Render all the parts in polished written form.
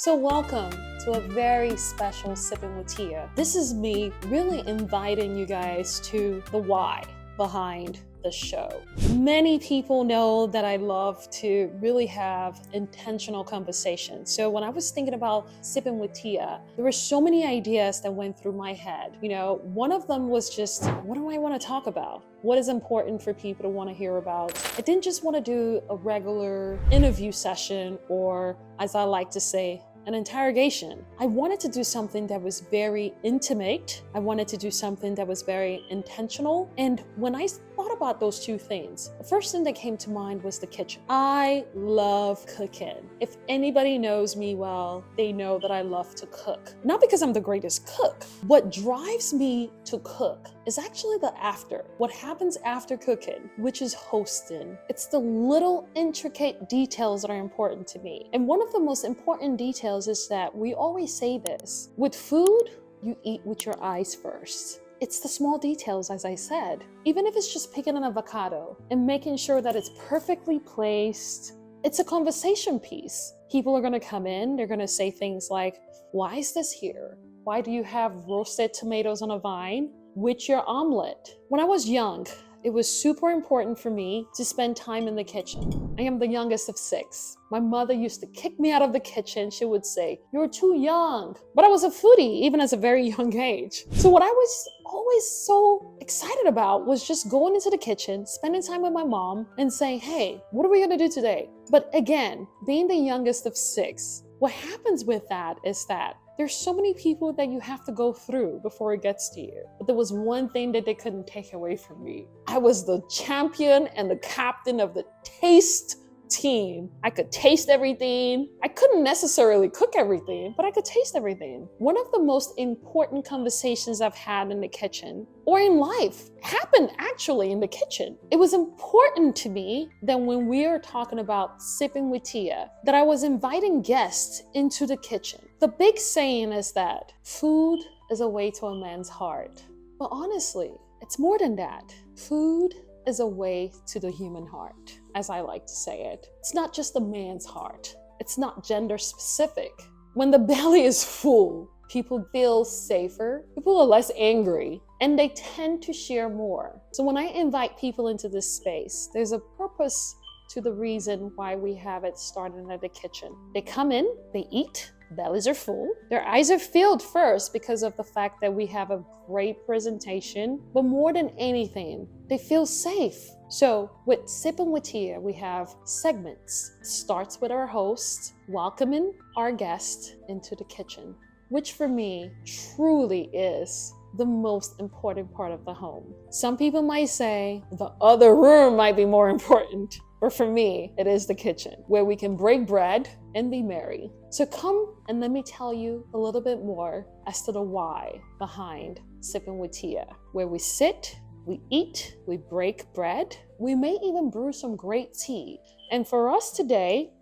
So welcome to a very special Sipping with Tia. This is me really inviting you guys to the why behind the show. Many people know that I love to really have intentional conversations. So when I was thinking about Sipping with Tia, there were so many ideas that went through my head. One of them was just, what do I want to talk about? What is important for people to want to hear about? I didn't just want to do a regular interview session, or as I like to say, an interrogation. I wanted to do something that was very intimate. I wanted to do something that was very intentional. And when I thought about those two things, the first thing that came to mind was the kitchen. I love cooking. If anybody knows me well, they know that I love to cook. Not because I'm the greatest cook. What drives me to cook is actually the after. What happens after cooking, which is hosting. It's the little intricate details that are important to me. And one of the most important details is that we always say this: with food, you eat with your eyes first. It's the small details, as I said. Even if it's just picking an avocado and making sure that it's perfectly placed, it's a conversation piece. People are gonna come in, they're gonna say things like, why is this here? Why do you have roasted tomatoes on a vine with your omelet? When I was young, it was super important for me to spend time in the kitchen. I am the youngest of 6. My mother used to kick me out of the kitchen. She would say, "You're too young." But I was a foodie, even as a very young age. So what I was always so excited about was just going into the kitchen, spending time with my mom, and saying, hey, what are we gonna do today? But again, being the youngest of 6, what happens with that is that there's so many people that you have to go through before it gets to you. But there was one thing that they couldn't take away from me. I was the champion and the captain of the taste team. I could taste everything. I couldn't necessarily cook everything, but I could taste everything. One of the most important conversations I've had in the kitchen, or in life, happened actually in the kitchen. It was important to me that when we are talking about Sipping with Tia, that I was inviting guests into the kitchen. The big saying is that food is a way to a man's heart. But honestly, it's more than that. Food is a way to the human heart, as I like to say it. It's not just a man's heart. It's not gender specific. When the belly is full, people feel safer, people are less angry, and they tend to share more. So when I invite people into this space, there's a purpose to the reason why we have it started at the kitchen. They come in, they eat, bellies are full. Their eyes are filled first because of the fact that we have a great presentation, but more than anything, they feel safe. So with Sipping with Tia, we have segments. It starts with our host welcoming our guest into the kitchen, which for me truly is the most important part of the home. Some people might say the other room might be more important. But for me, it is the kitchen, where we can break bread and be merry. So come and let me tell you a little bit more as to the why behind Sipping with Tia, where we sit, we eat, we break bread, we may even brew some great tea. And for us today,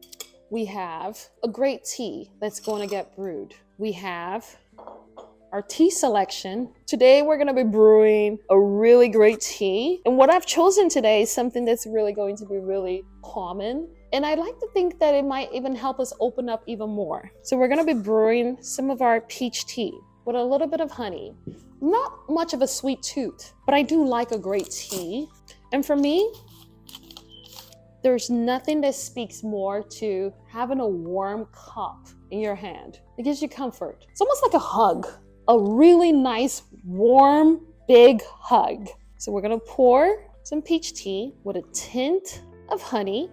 we have a great tea that's going to get brewed. We have our tea selection. Today we're gonna be brewing a really great tea. And what I've chosen today is something that's really going to be really common. And I like to think that it might even help us open up even more. So we're gonna be brewing some of our peach tea with a little bit of honey. Not much of a sweet tooth, but I do like a great tea. And for me, there's nothing that speaks more to having a warm cup in your hand. It gives you comfort. It's almost like a hug. A really nice, warm, big hug. So we're gonna pour some peach tea with a tint of honey.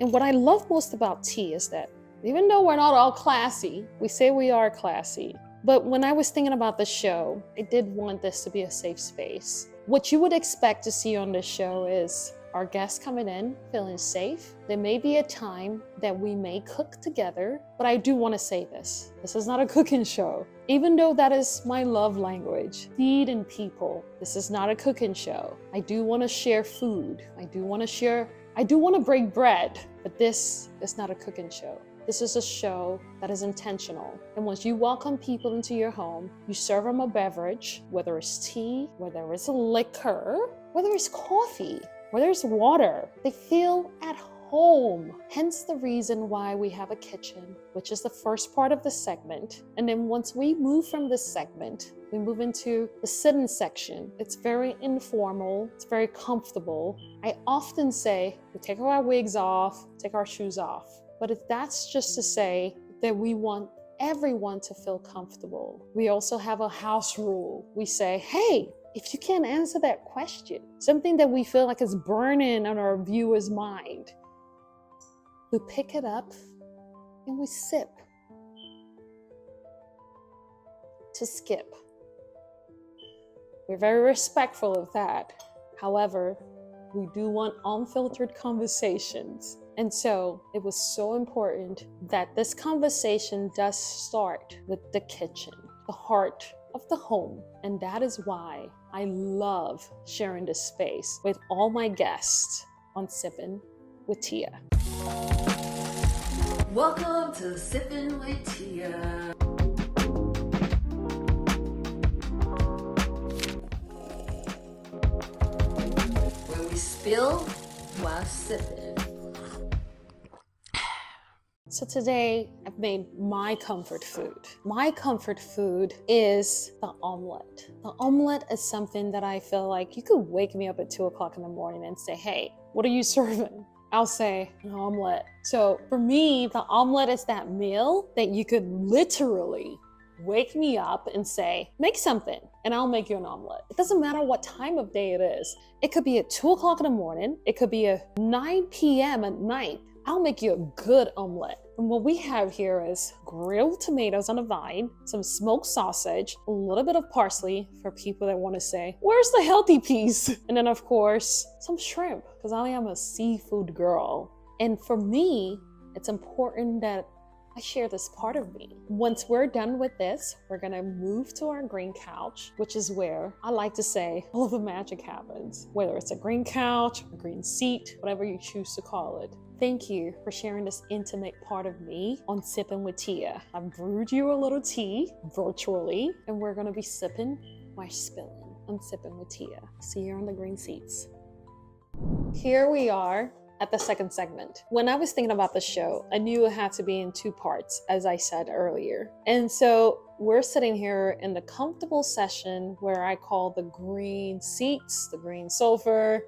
And what I love most about tea is that even though we're not all classy, we say we are classy. But when I was thinking about the show, I did want this to be a safe space. What you would expect to see on this show is our guests coming in, feeling safe. There may be a time that we may cook together, but I do want to say this. This is not a cooking show. Even though that is my love language, feeding people, this is not a cooking show. I do want to share food. I do want to break bread, but this is not a cooking show. This is a show that is intentional. And once you welcome people into your home, you serve them a beverage, whether it's tea, whether it's a liquor, whether it's coffee, whether it's water, they feel at home. home. Hence the reason why we have a kitchen, which is the first part of the segment. And then once we move from this segment, we move into the sit-in section. It's very informal, it's very comfortable. I often say we take our wigs off, take our shoes off. But if that's just to say that we want everyone to feel comfortable. We also have a house rule. We say, hey, if you can't answer that question, something that we feel like is burning on our viewer's mind, we pick it up and we sip to skip. We're very respectful of that. However, we do want unfiltered conversations. And so it was so important that this conversation does start with the kitchen, the heart of the home. And that is why I love sharing this space with all my guests on Sippin' with Tia. Welcome to Sippin' with Tia. Where we spill while sipping. So today I've made my comfort food. My comfort food is the omelet. The omelet is something that I feel like you could wake me up at 2 o'clock in the morning and say, hey, what are you serving? I'll say an omelet. So for me, the omelet is that meal that you could literally wake me up and say, make something, and I'll make you an omelet. It doesn't matter what time of day it is. It could be at 2 o'clock in the morning. It could be at 9 p.m. at night. I'll make you a good omelet. And what we have here is grilled tomatoes on a vine, some smoked sausage, a little bit of parsley for people that want to say, where's the healthy piece? And then of course, some shrimp, because I am a seafood girl. And for me, it's important that I share this part of me. Once we're done with this, we're gonna move to our green couch, which is where I like to say all the magic happens, whether it's a green couch, a green seat, whatever you choose to call it. Thank you for sharing this intimate part of me on Sippin' with Tia. I've brewed you a little tea virtually, and we're gonna be sipping while spilling on Sippin' with Tia. See you on the green seats. Here we are at the second segment. When I was thinking about the show, I knew it had to be in 2 parts, as I said earlier. And so we're sitting here in the comfortable session where I call the green seats, the green sofa,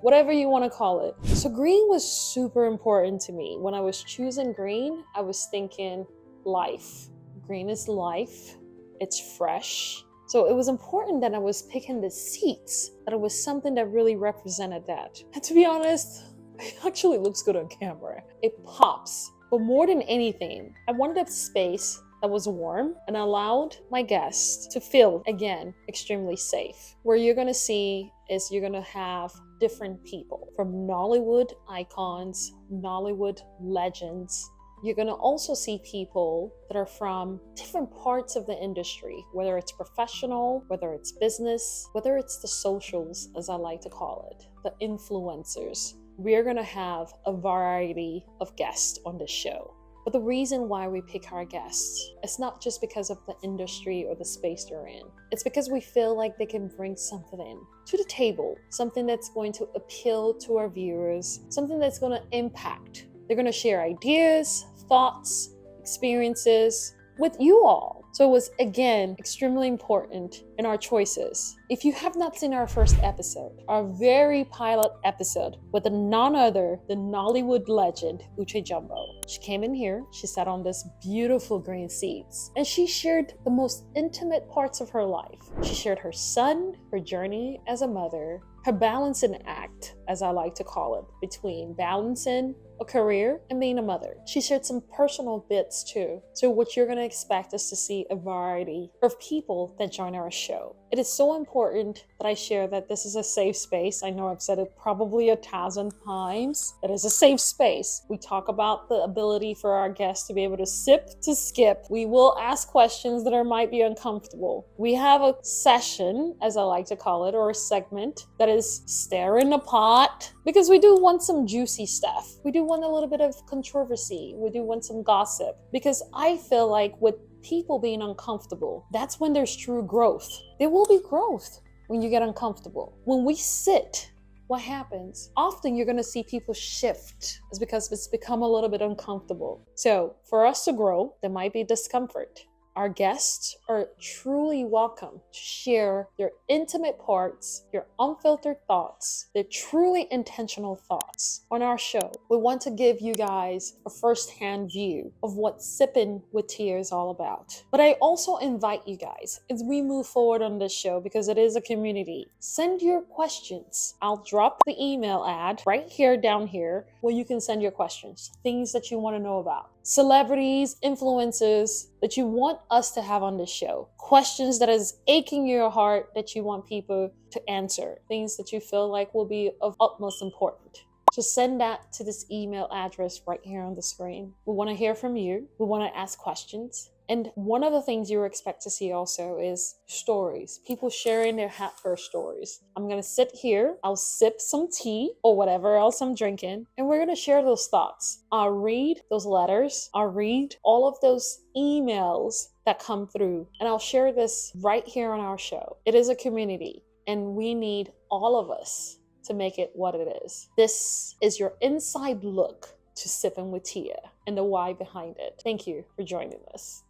whatever you want to call it. So green was super important to me. When I was choosing green, I was thinking life. Green is life. It's fresh. So it was important that I was picking the seats, that it was something that really represented that. And to be honest, it actually looks good on camera. It pops. But more than anything, I wanted a space that was warm and allowed my guests to feel, again, extremely safe. Where you're gonna see is you're gonna have different people from Nollywood icons, Nollywood legends. You're gonna also see people that are from different parts of the industry, whether it's professional, whether it's business, whether it's the socials, as I like to call it, the influencers. We're gonna have a variety of guests on this show. But the reason why we pick our guests, it's not just because of the industry or the space they're in. It's because we feel like they can bring something to the table, something that's going to appeal to our viewers, something that's going to impact. They're going to share ideas, thoughts, experiences with you all. So it was, again, extremely important in our choices. If you have not seen our first episode, our very pilot episode with none other than Nollywood legend, Uche Jumbo. She came in here, she sat on this beautiful green seats, and she shared the most intimate parts of her life. She shared her son, her journey as a mother, her balancing act, as I like to call it, between balancing a career and being a mother. She shared some personal bits too. So what you're gonna expect is to see a variety of people that join our show. It is so important that I share that this is a safe space. I know I've said it probably 1,000 times. It is a safe space. We talk about the ability for our guests to be able to sip to skip. We will ask questions that might be uncomfortable. We have a session, as I like to call it, or a segment that is stir in the pot, because we do want some juicy stuff. We do want a little bit of controversy. We do want some gossip, because I feel like with people being uncomfortable, that's when there's true growth. There will be growth when you get uncomfortable. When we sit what happens? Often you're going to see people shift. It's because it's become a little bit uncomfortable. So for us to grow, there might be discomfort. Our guests are truly welcome to share their intimate parts, your unfiltered thoughts, their truly intentional thoughts on our show. We want to give you guys a first-hand view of what Sippin' with Tia is all about. But I also invite you guys, as we move forward on this show, because it is a community, send your questions. I'll drop the email ad right here down here where you can send your questions, things that you want to know about. Celebrities, influencers that you want us to have on this show, questions that is aching your heart that you want people to answer, things that you feel like will be of utmost importance. Just send that to this email address right here on the screen. We want to hear from you. We want to ask questions. And one of the things you expect to see also is stories, people sharing their hat first stories. I'm going to sit here, I'll sip some tea or whatever else I'm drinking, and we're going to share those thoughts. I'll read those letters, I'll read all of those emails that come through, and I'll share this right here on our show. It is a community, and we need all of us to make it what it is. This is your inside look to Sippin' with Tia and the why behind it. Thank you for joining us.